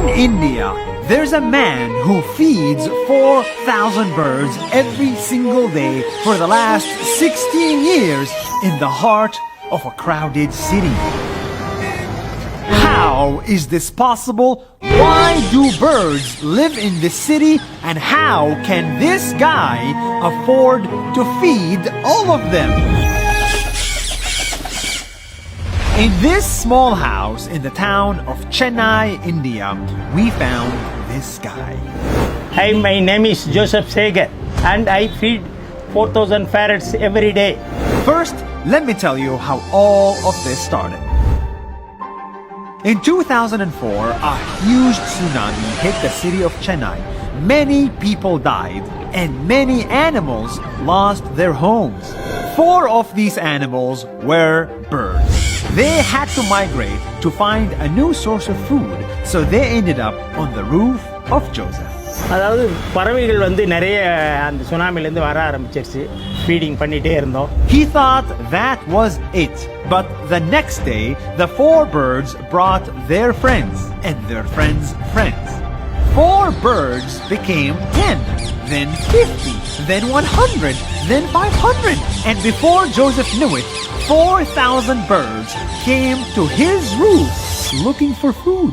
In India, there's a man who feeds 4,000 birds every single day for the last 16 years in the heart of a crowded city. How is this possible? Why do birds live in this city? And how can this guy afford to feed all of them? In this small house in the town of Chennai, India, we found this guy. Hi, my name is Joseph Sager and I feed 4,000 parrots every day. First, let me tell you how all of this started. In 2004, a huge tsunami hit the city of Chennai. Many people died and many animals lost their homes. 4 of these animals were birds. They had to migrate to find a new source of food, so they ended up on the roof of Joseph. அதாவது பறவைகள் வந்து நிறைய அந்த சுனாமிலேருந்து வர ஆரம்பிச்சிருச்சு. Feeding பண்ணிட்டே இருந்தோம். He thought that was it. But the next day, the 4 birds brought their friends and their friends' friends. 4 birds became 10, then 50, then 100, then 500. And before Joseph knew it, 4,000 birds came to his roof looking for food.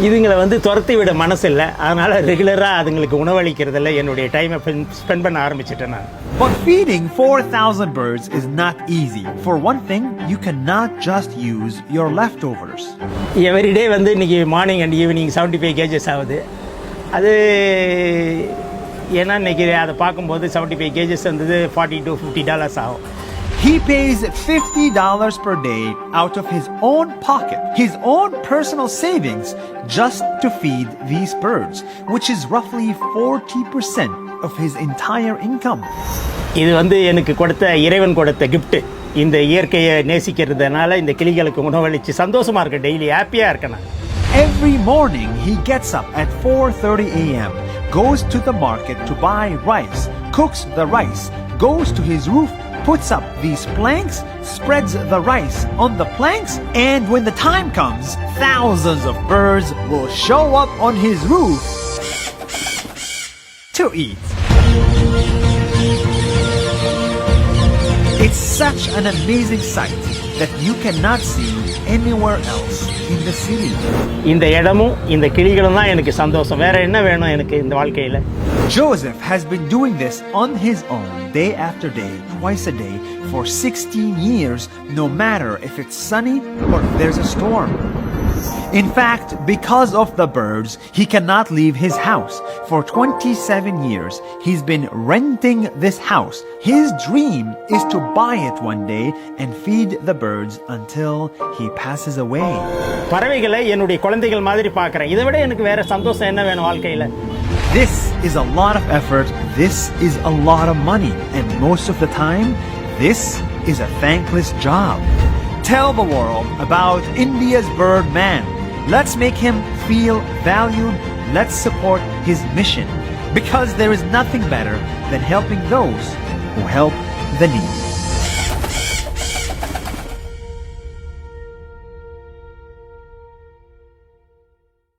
இதுங்களை வந்து துரத்தி விட மனசு இல்லை, அதனால ரெகுலராக அதுங்களுக்கு உணவளிக்கிறதில்ல என்னுடைய டைமை ஸ்பெண்ட் பண்ண ஆரம்பிச்சிட்டேன் நான். But feeding 4,000 birds is not easy. For one thing, you cannot just use your leftovers. Everyday வந்து இன்னைக்கு மார்னிங் அண்ட் ஈவினிங் 75 kgs ஆகுது. அது ஏன்னா இன்னைக்கு அதை பார்க்கும்போது 75 kgs வந்தது $40 to $50 ஆகும். He pays $50 per day out of his own pocket, his own personal savings, just to feed these birds, which is roughly 40% of his entire income. இது வந்து எனக்கு கொடுத்த இறைவன் கொடுத்த gift. இந்த இயற்கையை நேசிக்கிறதுனால இந்த கிளிகளுக்கு உணவளிச்சு சந்தோஷமா இருக்க, டெய்லி ஹாப்பியா இருக்கேன். Every morning he gets up at 4:30 a.m., goes to the market to buy rice, cooks the rice, goes to his roof, puts up these planks, spreads the rice on the planks, and when the time comes, thousands of birds will show up on his roof to eat. It's such an amazing sight that you cannot see anywhere else in the city. இந்த இடமும் இந்த கிளிகளும் தான் எனக்கு சந்தோஷம். வேற என்ன வேணும் எனக்கு இந்த வாழ்க்கையில? Joseph has been doing this on his own, day after day, twice a day, for 16 years, no matter if it's sunny or if there's a storm. In fact, because of the birds, he cannot leave his house. For 27 years, he's been renting this house. His dream is to buy it one day and feed the birds until he passes away. பறவைகளை என்னுடைய குழந்தைகள் மாதிரி பார்க்கறேன். இதை விட எனக்கு வேற சந்தோஷம் என்ன வேணும் வாழ்க்கையில? This is a lot of effort. This is a lot of money. And most of the time, this is a thankless job. Tell the world about India's bird man. Let's make him feel valued. Let's support his mission. Because there is nothing better than helping those who help the needy.